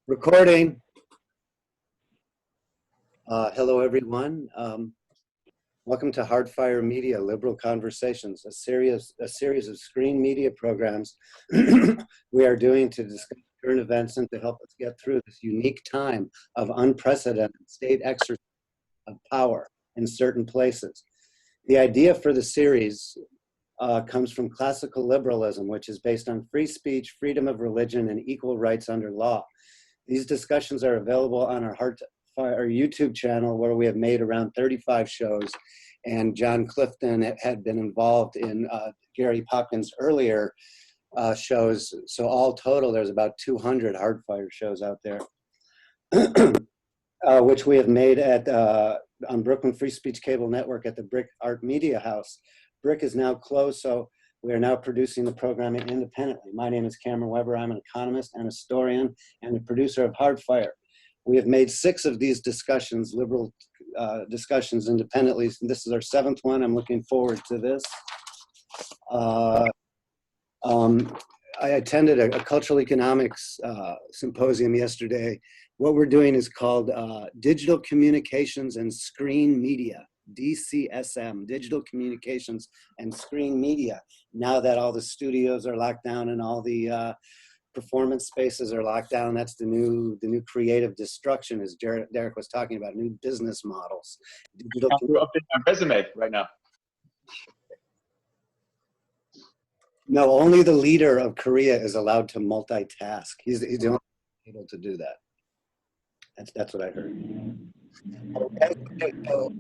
Recording. Hello, everyone. Welcome to Hardfire Media Liberal Conversations, a series of screen media programs we are doing to discuss current events and to help us get through this unique time of unprecedented state exercise of power in certain places. The idea for the series comes from classical liberalism, which is based on free speech, freedom of religion, and equal rights under law. These discussions are available on our YouTube channel, where we have made around 35 shows, and John Clifton had been involved in Gary Popkins' earlier shows. So all total, there's about 200 Hardfire shows out there, which we have made at on Brooklyn Free Speech Cable Network at the Brick Art Media House. Brick is now closed, so we are now producing the programming independently. My name is Cameron Weber. I'm an economist and historian and the producer of Hardfire. We have made 6 of these discussions, liberal discussions independently. This is our 7th one. I'm looking forward to this. I attended a cultural economics symposium yesterday. What we're doing is called Digital Communications and Screen Media. DCSM, Digital Communications and Screen Media. Now that all the studios are locked down and all the performance spaces are locked down, that's the new creative destruction, as Derek was talking about, new business models. Digital I have to update my resume right now. No, only the leader of Korea is allowed to multitask. He's the only one able to do that. That's what I heard. Okay, so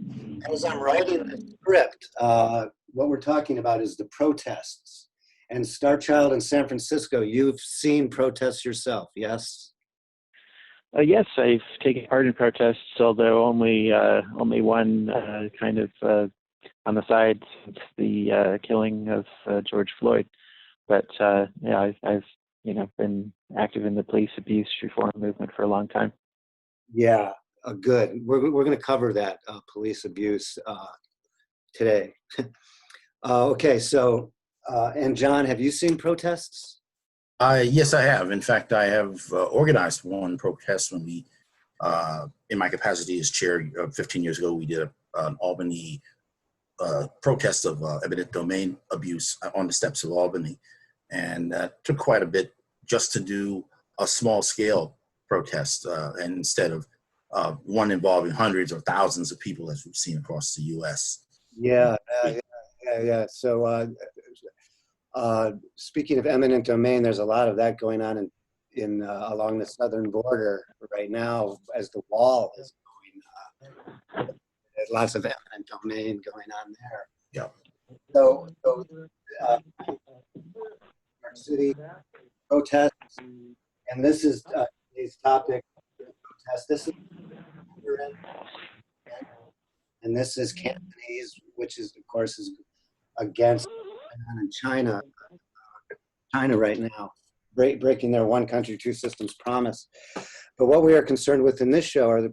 as I'm writing the script, what we're talking about is the protests. And Starchild in San Francisco, you've seen protests yourself, yes? Yes, I've taken part in protests, although only one kind of on the side since the killing of George Floyd. But yeah, I've been active in the police abuse reform movement for a long time. Yeah. Good. We're going to cover that police abuse today. Okay, so, and John, have you seen protests? Yes, I have. In fact, I have organized one protest when we, in my capacity as chair 15 years ago, we did an Albany protest of eminent domain abuse on the steps of Albany. And that took quite a bit just to do a small scale protest, and instead of one involving hundreds or thousands of people, as we've seen across the U.S. Yeah. So speaking of eminent domain, there's a lot of that going on in along the southern border right now as the wall is going. There's lots of eminent domain going on there. Yeah. So our city protests, and this is today's topic. This is and this is Cantonese, which is, of course, is against China right now, breaking their one country, two systems promise. But what we are concerned with in this show are the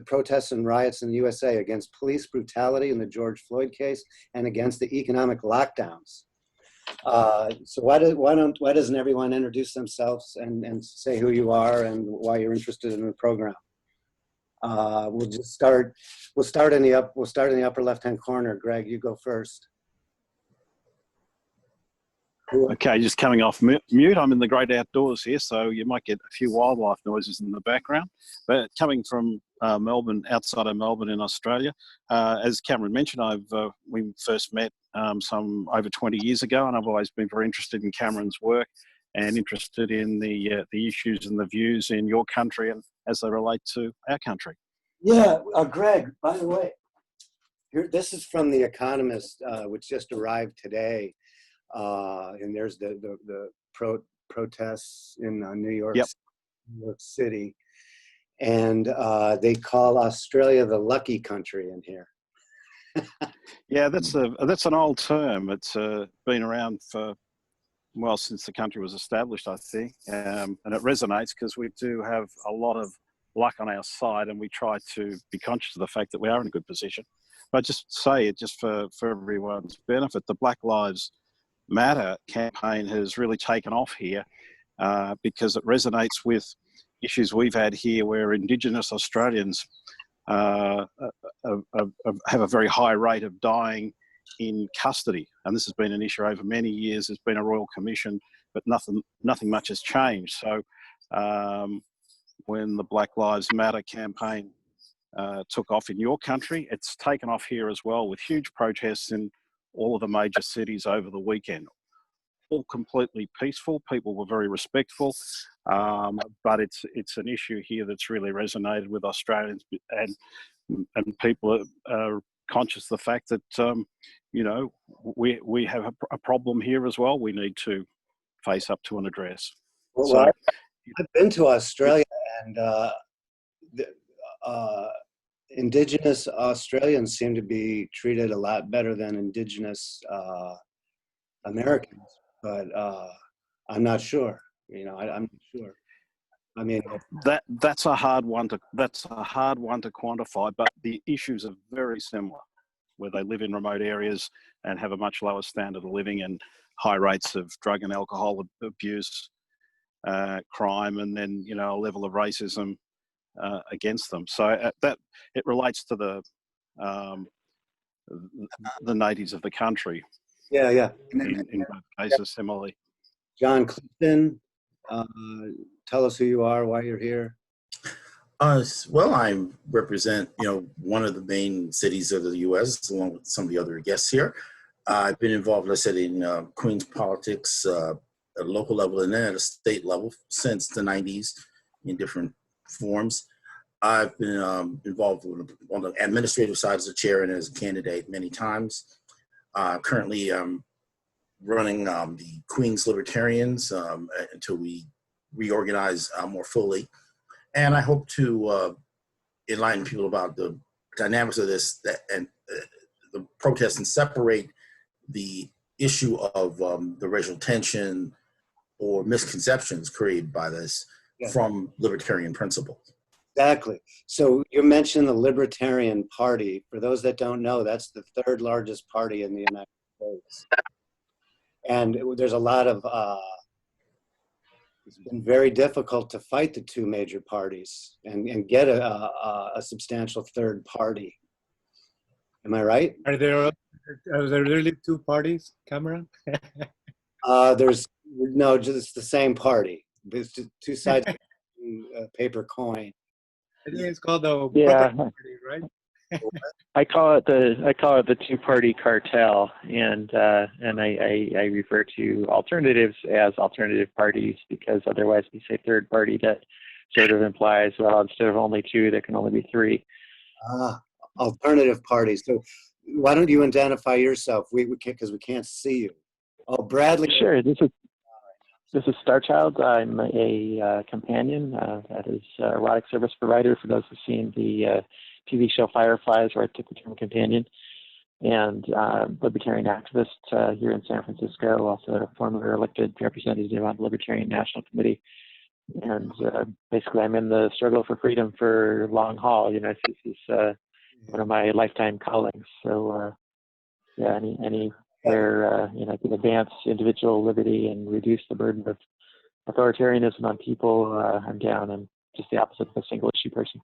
protests and riots in the USA against police brutality in the George Floyd case and against the economic lockdowns. So why doesn't everyone introduce themselves and say who you are and why you're interested in the program? We'll start in the upper left-hand corner. Greg, you go first. Okay, just coming off mute. I'm in the great outdoors here, so you might get a few wildlife noises in the background. But coming from Melbourne, outside of Melbourne in Australia, as Cameron mentioned, we first met some over 20 years ago, and I've always been very interested in Cameron's work and interested in the issues and the views in your country and as they relate to our country. Yeah, Greg, by the way, this is from The Economist, which just arrived today. And there's the protests in New York, Yep. New York City. And they call Australia the lucky country in here. Yeah, that's an old term. It's been around for, well, since the country was established, I think. And it resonates because we do have a lot of luck on our side, and we try to be conscious of the fact that we are in a good position. But just say it, just for everyone's benefit, the Black Lives Matter campaign has really taken off here because it resonates with issues we've had here where Indigenous Australians have a very high rate of dying in custody. And this has been an issue over many years. There's been a Royal Commission, but nothing much has changed. So when the Black Lives Matter campaign took off in your country, it's taken off here as well with huge protests in all of the major cities over the weekend. All completely peaceful. People were very respectful, but it's an issue here that's really resonated with Australians, and people are conscious of the fact that we have a problem here as well. We need to face up to and address. Well, So, I've been to Australia, and Indigenous Australians seem to be treated a lot better than Indigenous Americans, but I'm not sure. I'm not sure. I mean, that's a hard one to quantify, but the issues are very similar, where they live in remote areas and have a much lower standard of living and high rates of drug and alcohol abuse, crime, and then a level of racism against them. So that it relates to the natives of the country. Yeah. In both cases, similarly. John Clifton, tell us who you are, why you're here. Well, I represent, one of the main cities of the U.S. along with some of the other guests here. I've been involved, as I said, in Queens politics at a local level and then at a state level since the 90s in different forms. I've been involved on the administrative side as a chair and as a candidate many times. Currently, I'm running the Queens Libertarians until we reorganize more fully. And I hope to enlighten people about the dynamics of this and the protests and separate the issue of the racial tension or misconceptions created by this from libertarian principles. Exactly. So you mentioned the Libertarian Party. For those that don't know, that's the third largest party in the United States. And there's a lot of, it's been very difficult to fight the two major parties and get a substantial third party. Am I right? Are there really two parties, Cameron? There's no, just the same party. There's just two sides of a paper coin. I think it's called the Yeah. Party, right? I call it the two-party cartel, and I refer to alternatives as alternative parties because otherwise, we say third party, that sort of implies, well, instead of only two, there can only be three. Alternative parties. So why don't you identify yourself? We can't, because we can't see you. Oh, Bradley. Sure. This is Starchild. I'm a companion. That is erotic service provider for those who've seen the TV show Fireflies, where I took the term companion, and libertarian activist here in San Francisco, also a former elected representative on the Libertarian National Committee. And basically, I'm in the struggle for freedom for long haul. This is one of my lifetime callings. So, where can advance individual liberty and reduce the burden of authoritarianism on people, I'm down. I'm just the opposite of a single issue person.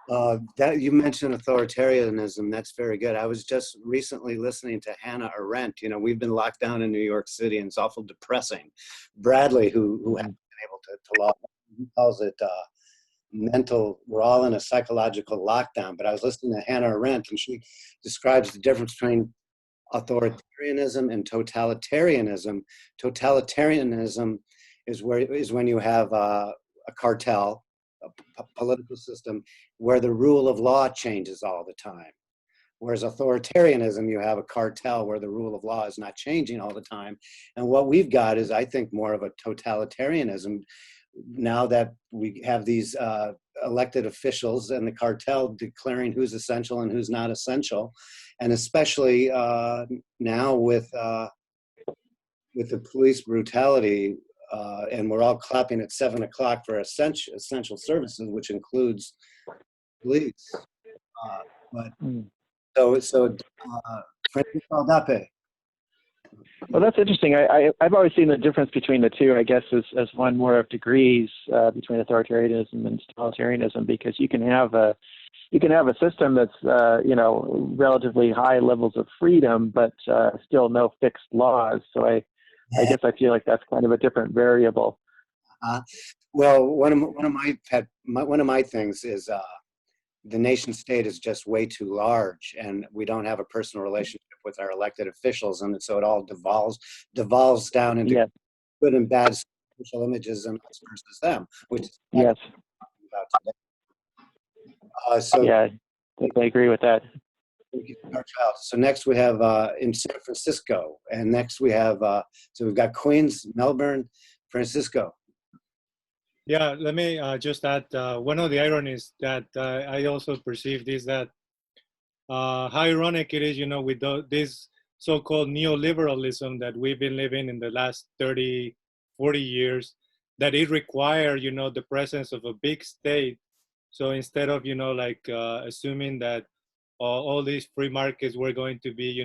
That you mentioned authoritarianism. That's very good. I was just recently listening to Hannah Arendt. You know, we've been locked down in New York City, and it's awful depressing. Bradley, who hasn't been able to log, he calls it mental. We're all in a psychological lockdown. But I was listening to Hannah Arendt, and she describes the difference between authoritarianism and totalitarianism. Totalitarianism is when you have a cartel, a political system where the rule of law changes all the time. Whereas authoritarianism, you have a cartel where the rule of law is not changing all the time. And what we've got is, I think, more of a totalitarianism now that we have these elected officials and the cartel declaring who's essential and who's not essential. And especially now with the police brutality, and we're all clapping at 7 o'clock for essential services, which includes police. Francis Aldape. Well, that's interesting. I've always seen the difference between the two, I guess, as one more of degrees between authoritarianism and totalitarianism, because you can have a system that's relatively high levels of freedom, but still no fixed laws. So I guess I feel like that's kind of a different variable. Well, one of my things is the nation state is just way too large, and we don't have a personal relationship with our elected officials, and so it all devolves down into good and bad social images and us versus them, which is yes. About today. Yeah, I agree with that. So next we have in San Francisco, and next we have so we've got Queens, Melbourne, Francisco. Yeah, let me just add one of the ironies that I also perceived is that how ironic it is, with this so-called neoliberalism that we've been living in the last 30, 40 years, that it requires, the presence of a big state. So instead of, assuming that all these free markets were going to be,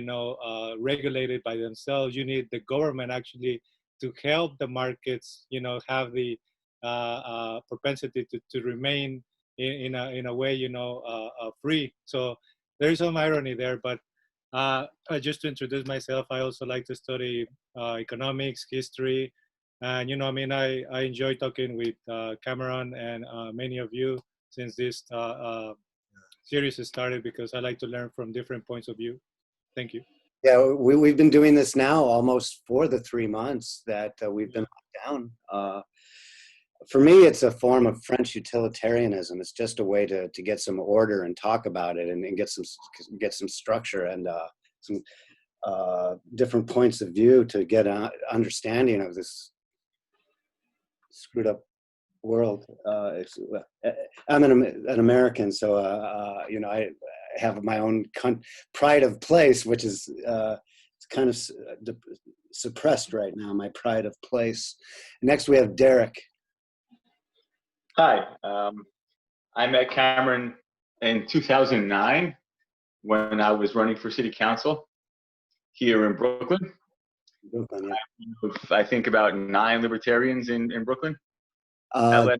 regulated by themselves, you need the government actually to help the markets, have the propensity to remain in a way, free. So there is some irony there, but just to introduce myself, I also like to study economics, history, and I enjoy talking with Cameron and many of you since this series has started, because I like to learn from different points of view. Thank you. Yeah, we've been doing this now almost for the 3 months that we've been locked down. For me, it's a form of French utilitarianism. It's just a way to get some order and talk about it, and get some structure and some different points of view to get an understanding of this screwed up world. I'm an American, so I have my own pride of place, which is it's kind of suppressed right now. My pride of place. Next, we have Derek. Hi, I met Cameron in 2009 when I was running for city council here in Brooklyn. Brooklyn, yeah. I think about 9 libertarians in Brooklyn. How many?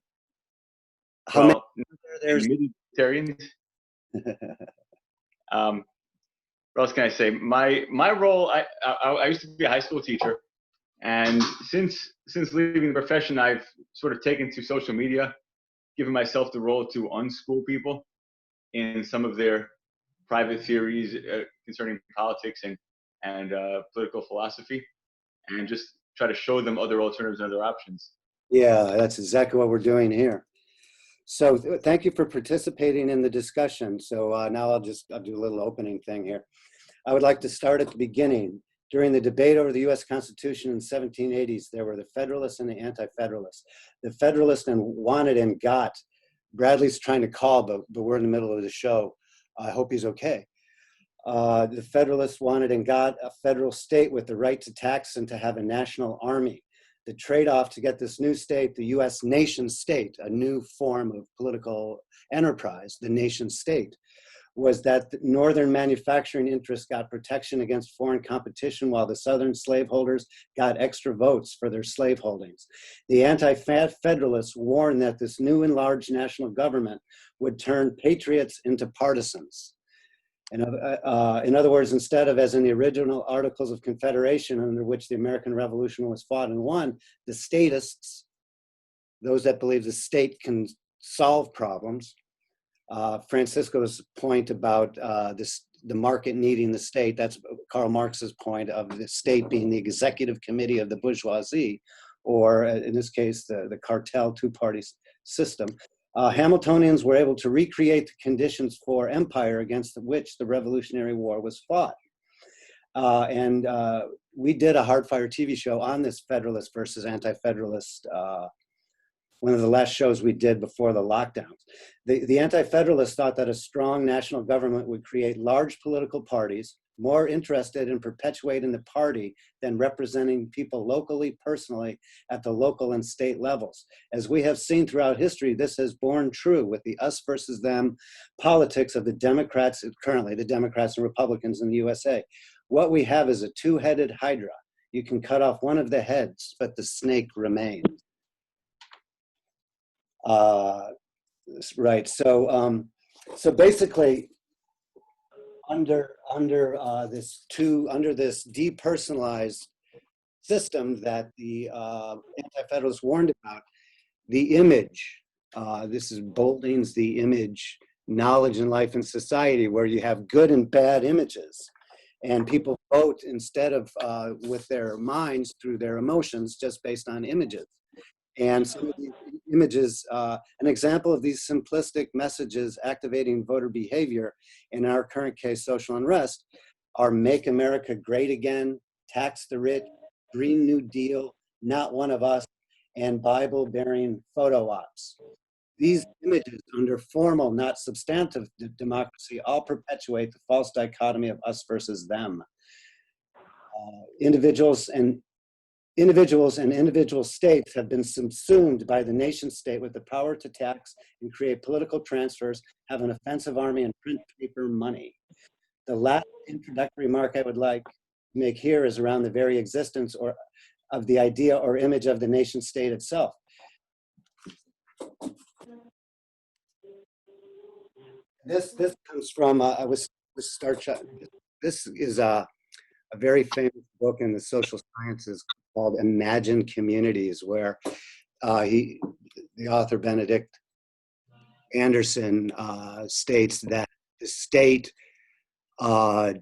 There's libertarians. What else can I say? My role, I used to be a high school teacher, and since leaving the profession, I've sort of taken to social media, given myself the role to unschool people in some of their private theories concerning politics and political philosophy, and just try to show them other alternatives and other options. Yeah, that's exactly what we're doing here. So thank you for participating in the discussion. So now I'll do a little opening thing here. I would like to start at the beginning. During the debate over the U.S. Constitution in the 1780s, there were the Federalists and the Anti-Federalists. The Federalists wanted and got. Bradley's trying to call, but we're in the middle of the show. I hope he's okay. The Federalists wanted and got a federal state with the right to tax and to have a national army. The trade-off to get this new state, the U.S. nation state, a new form of political enterprise, the nation state, was that the northern manufacturing interests got protection against foreign competition while the southern slaveholders got extra votes for their slave holdings. The anti-federalists warned that this new enlarged national government would turn patriots into partisans. In other words, instead of, as in the original Articles of Confederation under which the American Revolution was fought and won, the statists, those that believe the state can solve problems, Francisco's point about the market needing the state, that's Karl Marx's point of the state being the executive committee of the bourgeoisie, or in this case, the cartel two-party system. Hamiltonians were able to recreate the conditions for empire against which the Revolutionary War was fought. We did a Hardfire TV show on this Federalist versus Anti-Federalist, one of the last shows we did before the lockdowns. The Anti-Federalists thought that a strong national government would create large political parties, more interested in perpetuating the party than representing people locally, personally, at the local and state levels. As we have seen throughout history, this has borne true with the us versus them politics of the Democrats, currently the Democrats and Republicans in the USA. What we have is a two-headed hydra. You can cut off one of the heads, but the snake remains. Right, so basically, under this depersonalized system that the Anti-Federalists warned about, the image, this is Boulding's The Image, Knowledge in Life and Society, where you have good and bad images, and people vote instead of with their minds through their emotions, just based on images. And some of these images, an example of these simplistic messages activating voter behavior, in our current case, social unrest, are Make America Great Again, Tax the Rich, Green New Deal, Not One of Us, and Bible-bearing photo ops. These images, under formal, not substantive democracy, all perpetuate the false dichotomy of us versus them. Individuals and individual states have been subsumed by the nation state with the power to tax and create political transfers, have an offensive army, and print paper money. The last introductory remark I would like to make here is around the very existence of the idea or image of the nation state itself. This comes from, Starchild. This is a very famous book in the social sciences called Imagine Communities, where the author Benedict Anderson states that the state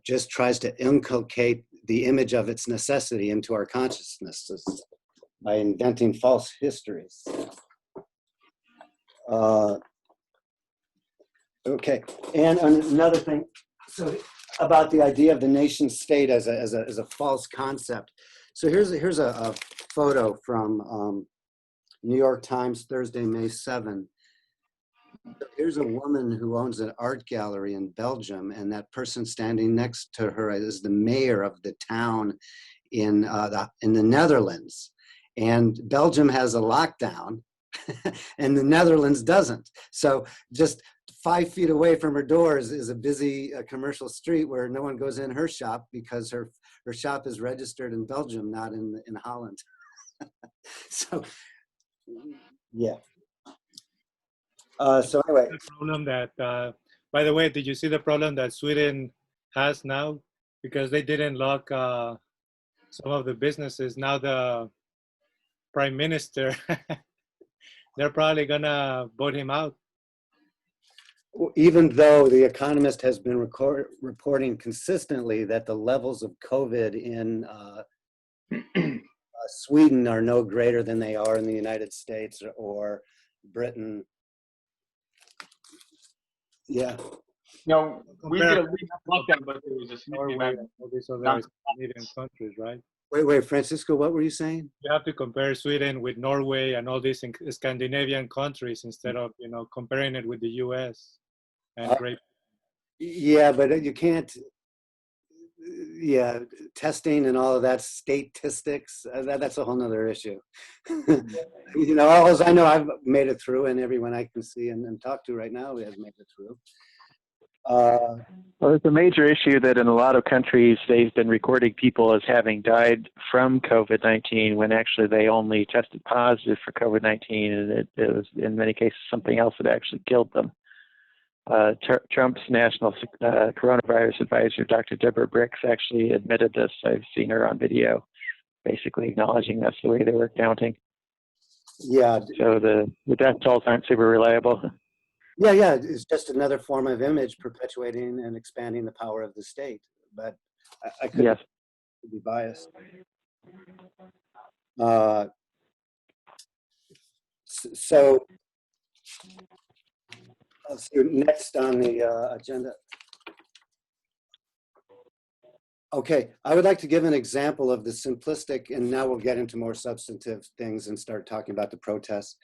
just tries to inculcate the image of its necessity into our consciousnesses by inventing false histories. Okay, and another thing, so about the idea of the nation state as a false concept. So here's a photo from New York Times, Thursday, May 7. Here's a woman who owns an art gallery in Belgium, and that person standing next to her is the mayor of the town in the Netherlands. And Belgium has a lockdown, and the Netherlands doesn't. So just 5 feet away from her door is a busy commercial street where no one goes in her shop because her shop is registered in Belgium, not in Holland. So, yeah. So anyway. The problem that, by the way, did you see the problem that Sweden has now? Because they didn't lock some of the businesses. Now the prime minister, they're probably gonna vote him out. Even though The Economist has been reporting consistently that the levels of COVID in Sweden are no greater than they are in the United States or Britain. Yeah. No, we did a lockdown, but there was a Norway and all these other Scandinavian countries, right? Wait, Francisco, what were you saying? You have to compare Sweden with Norway and all these Scandinavian countries instead of, comparing it with the US and Great. Yeah, but you can't, testing and all of that, statistics, that's a whole nother issue. All I know, I've made it through, and everyone I can see and talk to right now has made it through. Uh, Well, it's a major issue that in a lot of countries they've been recording people as having died from COVID-19 when actually they only tested positive for COVID-19, and it was in many cases something else that actually killed them. Trump's national coronavirus advisor, Dr. Deborah Bricks, actually admitted this. I've seen her on video, basically acknowledging that's the way they were counting. yeah, So the death tolls aren't super reliable. yeah. It's just another form of image perpetuating and expanding the power of the state. But I could Yes. be biased. Uh, so let's see, next on the agenda. Okay, I would like to give an example of the simplistic, and now we'll get into more substantive things and start talking about the protests.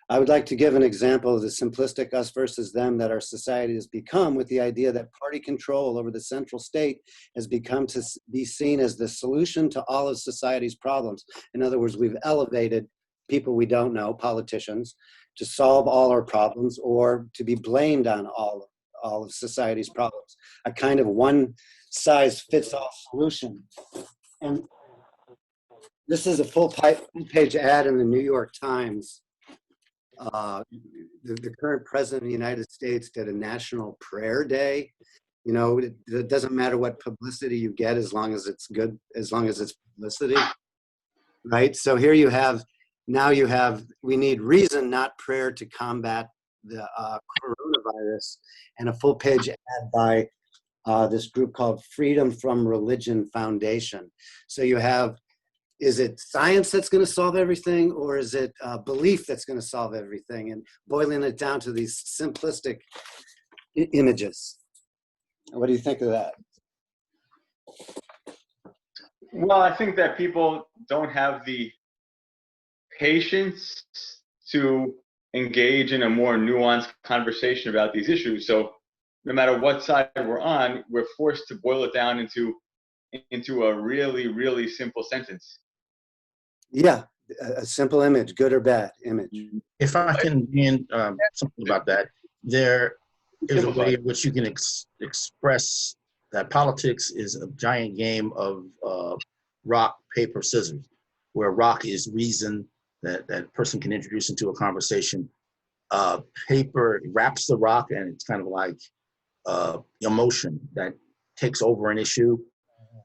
I would like to give an example of the simplistic us versus them that our society has become, with the idea that party control over the central state has become to be seen as the solution to all of society's problems. In other words, we've elevated people we don't know, politicians, to solve all our problems or to be blamed on all of society's problems. A kind of one-size-fits-all solution. And this is a full-page ad in the New York Times. The current president of the United States did a national prayer day. You know, it doesn't matter what publicity you get as long as it's good, as long as it's publicity, right? So here you have, we need reason, not prayer, to combat the coronavirus, and a full-page ad by this group called Freedom from Religion Foundation. So you have, is it science that's going to solve everything, or is it belief that's going to solve everything? And boiling it down to these simplistic images. What do you think of that? Well, I think that people don't have the patience to engage in a more nuanced conversation about these issues. So no matter what side we're on, we're forced to boil it down into a really, really simple sentence. Yeah, a simple image, good or bad image. If I can mean something about that, there is a way in which you can express that politics is a giant game of rock, paper, scissors, where rock is reason that person can introduce into a conversation. Paper wraps the rock, and it's kind of like emotion that takes over an issue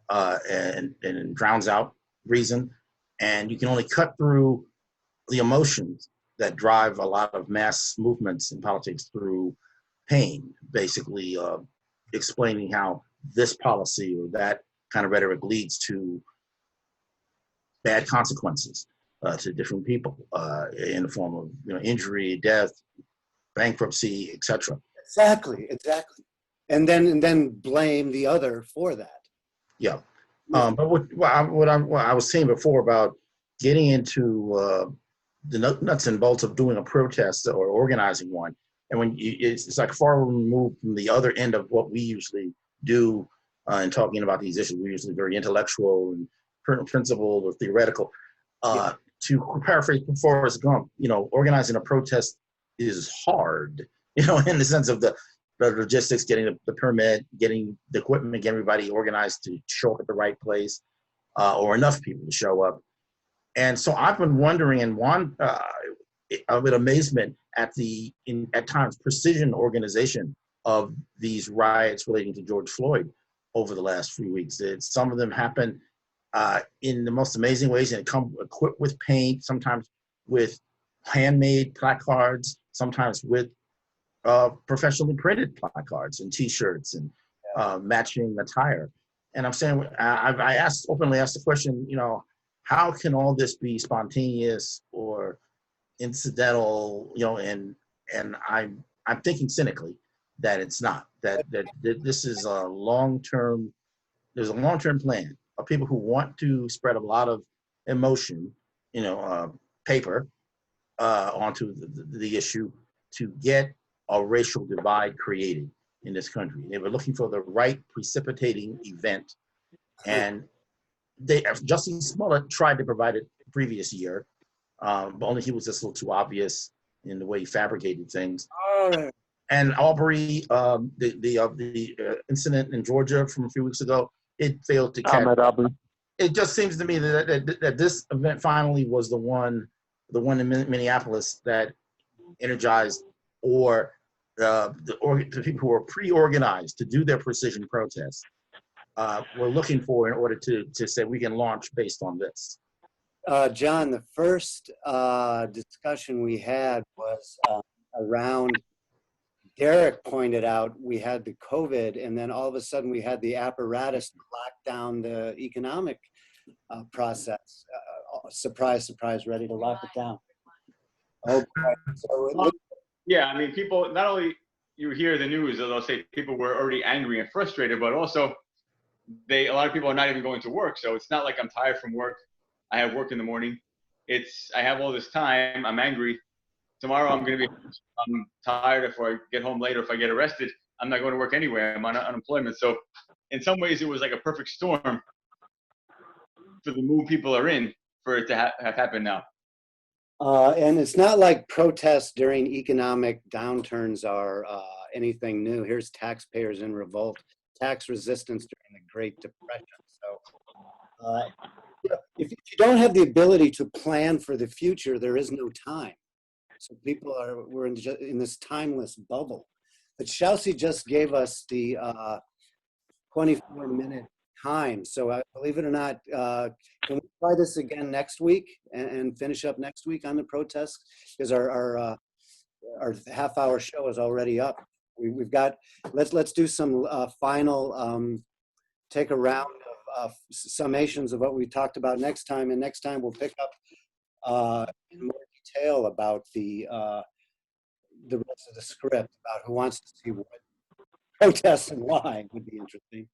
and drowns out reason. And you can only cut through the emotions that drive a lot of mass movements in politics through pain, basically explaining how this policy or that kind of rhetoric leads to bad consequences to different people in the form of injury, death, bankruptcy, etc. Exactly. And then blame the other for that. Yeah. But what I was saying before about getting into the nuts and bolts of doing a protest or organizing one, and when it's like far removed from the other end of what we usually do in talking about these issues. We're usually very intellectual and principled or theoretical. To paraphrase Forrest Gump, organizing a protest is hard, in the sense of the logistics, getting the permit, getting the equipment, getting everybody organized to show up at the right place, or enough people to show up. And so I've been wondering with amazement at at times precision organization of these riots relating to George Floyd over the last few weeks. Some of them happen in the most amazing ways, and come equipped with paint, sometimes with handmade placards, sometimes with professionally printed placards and T-shirts and matching attire. And I'm saying, I openly asked the question, how can all this be spontaneous or incidental? And I'm thinking cynically that it's not. That this is a long-term. There's a long-term plan of people who want to spread a lot of emotion, paper onto the issue to get a racial divide created in this country. They were looking for the right precipitating event, and Justin Smollett tried to provide it the previous year, but only he was just a little too obvious in the way he fabricated things. And Aubrey, the incident in Georgia from a few weeks ago, it failed to catch. It just seems to me that this event finally was the one in Minneapolis that energized, or the people who are pre-organized to do their precision protests were looking for in order to say we can launch based on this. John, the first discussion we had was around, Derek pointed out we had the COVID, and then all of a sudden we had the apparatus to lock down the economic process. Surprise, surprise, ready to lock it down. Okay. So yeah, I mean, people, not only you hear the news, they'll say people were already angry and frustrated, but also a lot of people are not even going to work. So it's not like I'm tired from work. I have work in the morning. I have all this time. I'm angry. Tomorrow I'm tired. If I get home late or if I get arrested, I'm not going to work anyway. I'm on unemployment. So in some ways it was like a perfect storm for the mood people are in for it to have happened now. And it's not like protests during economic downturns are anything new. Here's taxpayers in revolt, tax resistance during the Great Depression. So if you don't have the ability to plan for the future, there is no time. So we're in this timeless bubble. But Xiaoxi just gave us the 24-minute time. So believe it or not, can we try this again next week and finish up next week on the protests? Because our half-hour show is already up. We've got, let's do some final, take a round of summations of what we talked about next time. And next time we'll pick up in more detail about the rest of the script, about who wants to see what protests and why would be interesting.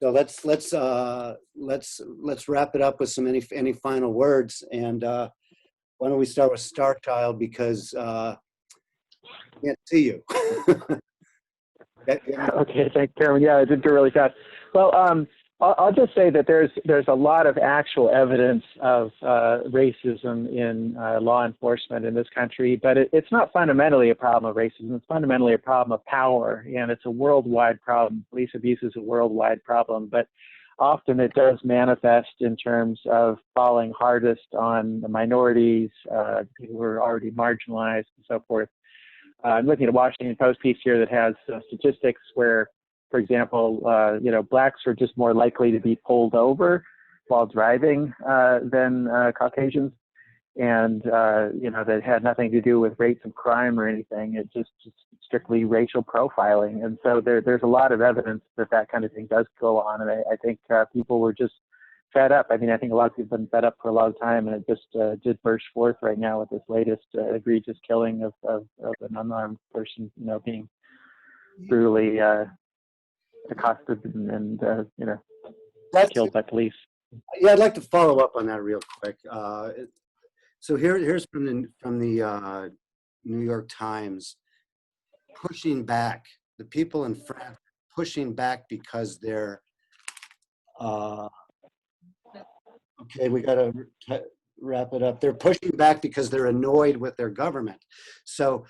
So let's wrap it up with some any final words, and why don't we start with Starchild, because I can't see you. Okay, thanks, Cameron. Yeah, it did go really fast. Well, I'll just say that there's a lot of actual evidence of racism in law enforcement in this country, but it's not fundamentally a problem of racism. It's fundamentally a problem of power, and it's a worldwide problem. Police abuse is a worldwide problem, but often it does manifest in terms of falling hardest on the minorities, people who are already marginalized, and so forth. I'm looking at a Washington Post piece here that has statistics where, for example, blacks are just more likely to be pulled over while driving than Caucasians, and that had nothing to do with rates of crime or anything. It's just strictly racial profiling, and so there's a lot of evidence that kind of thing does go on, and I think people were just fed up. I mean, I think a lot of people have been fed up for a long time, and it just did burst forth right now with this latest egregious killing of an unarmed person, being brutally accosted and killed by police. Yeah, I'd like to follow up on that real quick. So here's from the New York Times, pushing back. The people in France pushing back because they're okay, we got to wrap it up. They're pushing back because they're annoyed with their government. So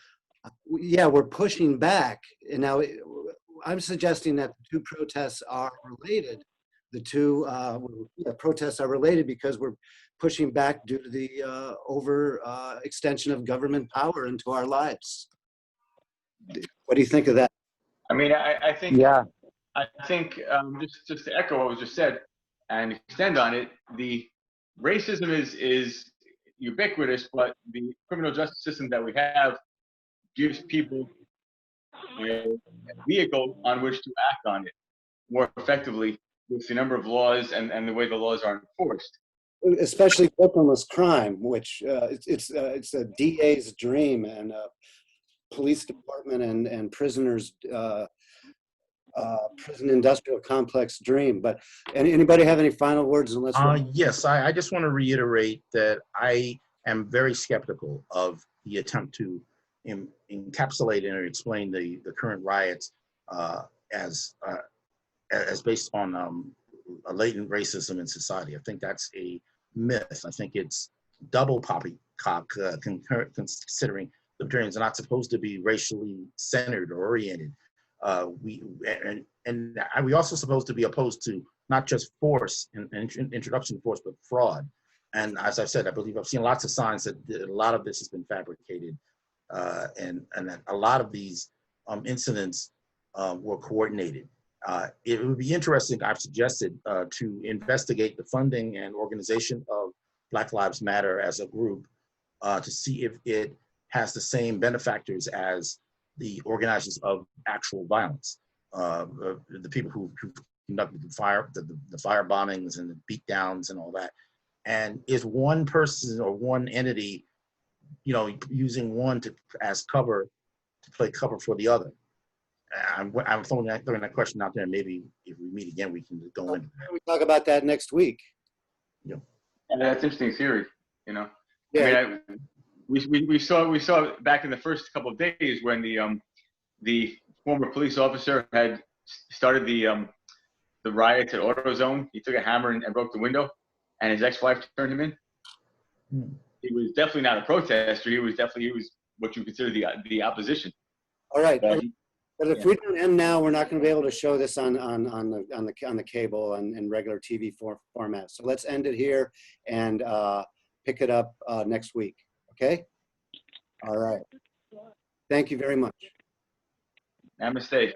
yeah, we're pushing back. And now I'm suggesting that the two protests are related. The two protests are related because we're pushing back due to the extension of government power into our lives. What do you think of that? I mean, I think, yeah. I think just to echo what was just said and extend on it, the racism is ubiquitous, but the criminal justice system that we have gives people a vehicle on which to act on it more effectively with the number of laws and the way the laws are enforced. Especially victimless crime, which it's a DA's dream, and police department and prisoners prison industrial complex dream. But anybody have any final words? Yes, I just want to reiterate that I am very skeptical of the attempt to encapsulate and explain the current riots as based on a latent racism in society. I think that's a myth. I think it's double poppycock considering libertarians are not supposed to be racially centered or oriented. We also supposed to be opposed to not just force and introduction of force, but fraud. And as I've said, I believe I've seen lots of signs that a lot of this has been fabricated, and that a lot of these incidents were coordinated. It would be interesting, I've suggested, to investigate the funding and organization of Black Lives Matter as a group to see if it has the same benefactors as the organizers of actual violence, the people who conducted the fire bombings and the beatdowns and all that. And is one person or one entity, using one as cover to play cover for the other? I'm throwing that question out there. Maybe if we meet again, we can go into that. We talk about that next week. Yeah, that's an interesting theory. Yeah. I mean, we saw back in the first couple of days when the former police officer had started the riots at AutoZone. He took a hammer and broke the window, and his ex-wife turned him in. He was definitely not a protester. He was what you consider the opposition. All right. But if we don't end now, we're not going to be able to show this on the cable and regular TV format. So let's end it here and pick it up next week. Okay. All right. Thank you very much. Namaste.